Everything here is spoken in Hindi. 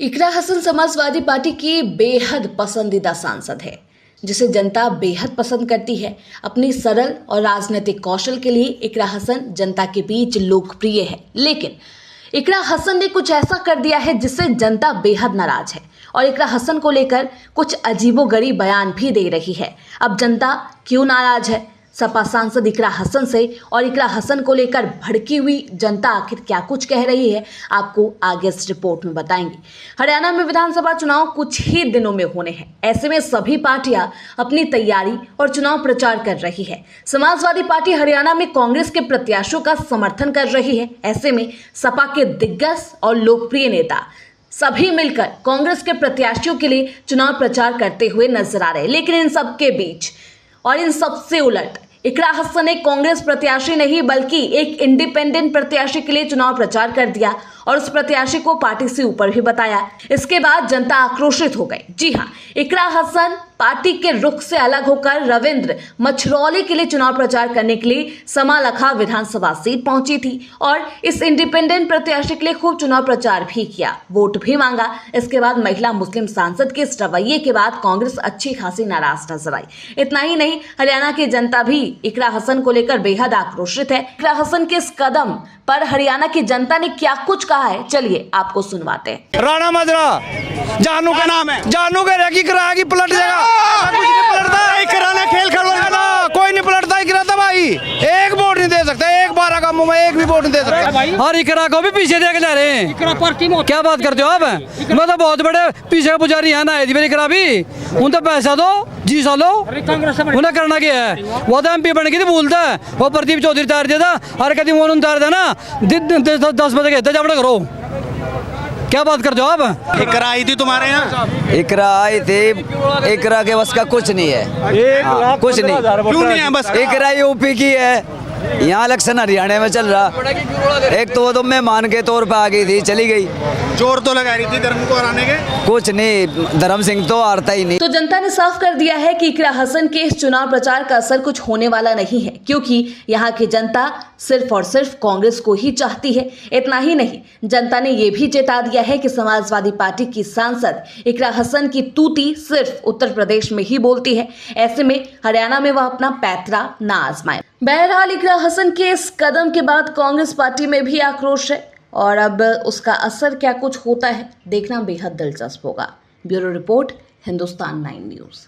इकरा हसन समाजवादी पार्टी की बेहद पसंदीदा सांसद है, जिसे जनता बेहद पसंद करती है। अपनी सरल और राजनीतिक कौशल के लिए इकरा हसन जनता के बीच लोकप्रिय है। लेकिन इकरा हसन ने कुछ ऐसा कर दिया है जिससे जनता बेहद नाराज है और इकरा हसन को लेकर कुछ अजीबोगरीब बयान भी दे रही है। अब जनता क्यों नाराज है सपा सांसद इकरा हसन से, और इकरा हसन को लेकर भड़की हुई जनता आखिर क्या कुछ कह रही है, आपको आगे इस रिपोर्ट में बताएंगे। हरियाणा में विधानसभा चुनाव कुछ ही दिनों में होने हैं। ऐसे में सभी पार्टियां अपनी तैयारी और चुनाव प्रचार कर रही है। समाजवादी पार्टी हरियाणा में कांग्रेस के प्रत्याशियों का समर्थन कर रही है। ऐसे में सपा के दिग्गज और लोकप्रिय नेता सभी मिलकर कांग्रेस के प्रत्याशियों के लिए चुनाव प्रचार करते हुए नजर आ रहे हैं। लेकिन इन सब के बीच और इन सबसे उलट इकरा हसन ने कांग्रेस प्रत्याशी नहीं बल्कि एक इंडिपेंडेंट प्रत्याशी के लिए चुनाव प्रचार कर दिया और उस प्रत्याशी को पार्टी से ऊपर भी बताया। इसके बाद जनता आक्रोशित हो गई। जी हां, इकरा हसन पार्टी के रुख से अलग होकर रविंद्र मछरौली के लिए चुनाव प्रचार करने के लिए समालखा विधानसभा सीट पहुंची थी और इस इंडिपेंडेंट प्रत्याशी के लिए खूब चुनाव प्रचार भी किया, वोट भी मांगा। इसके बाद महिला मुस्लिम सांसद के इस रवैये के बाद कांग्रेस अच्छी खासी नाराज नजर आई। इतना ही नहीं, हरियाणा की जनता भी इकरा हसन को लेकर बेहद आक्रोशित है। इकरा हसन के इस कदम पर हरियाणा की जनता ने क्या कुछ कहा है, चलिए आपको सुनवाते हैं। राणा मजरा जानू का नाम है, जानू के रेगी कराएगी पलट जाएगा। कुछ नहीं पलटता, कराने खेल करवाना कोई नहीं पलटता। इकरा था भाई, एक वोट नहीं दे सकते, एक 12 का मुंह में एक भी वोट नहीं दे सकते। और इकरा को भी पीछे देख ले रहे हैं। क्या बात करते हो आप? मैं तो बहुत बड़े पीछे का पुजारी है ना, इकरा भी उन तो पैसा दो जी सालो उन्हें करना क्या है। वो तो MP बन गई भूलता है, वो प्रदीप चौधरी तार दिया था और कभी वो तार देना 10 बजे गए थे जब करो। क्या बात करते हो आप? इकरा आई थी तुम्हारे यहाँ? इकरा आई थी, इकरा के बस का कुछ नहीं है। कुछ नहीं। क्यों नहीं है? बस इकरा यूपी की है, यहाँ इलेक्शन हरियाणा में चल रहा। एक तो वो तो मेहमान के तौर पे आ गई थी, चली गई। जोर तो लगा रही थी धर्म को हराने के। कुछ नहीं, धर्म सिंह तो हारता ही नहीं। तो जनता ने साफ कर दिया है कि इकरा हसन के इस चुनाव प्रचार का असर कुछ होने वाला नहीं है, क्योंकि यहाँ की जनता सिर्फ और सिर्फ कांग्रेस को ही चाहती है। इतना ही नहीं, जनता ने यह भी चेता दिया है कि समाजवादी पार्टी की सांसद इकरा हसन की तूती सिर्फ उत्तर प्रदेश में ही बोलती है। ऐसे में हरियाणा में वह अपना पैतरा ना आजमाए। बहरहाल इकरा हसन के इस कदम के बाद कांग्रेस पार्टी में भी आक्रोश है और अब उसका असर क्या कुछ होता है देखना बेहद दिलचस्प होगा। Bureau report, Hindustan 9 news.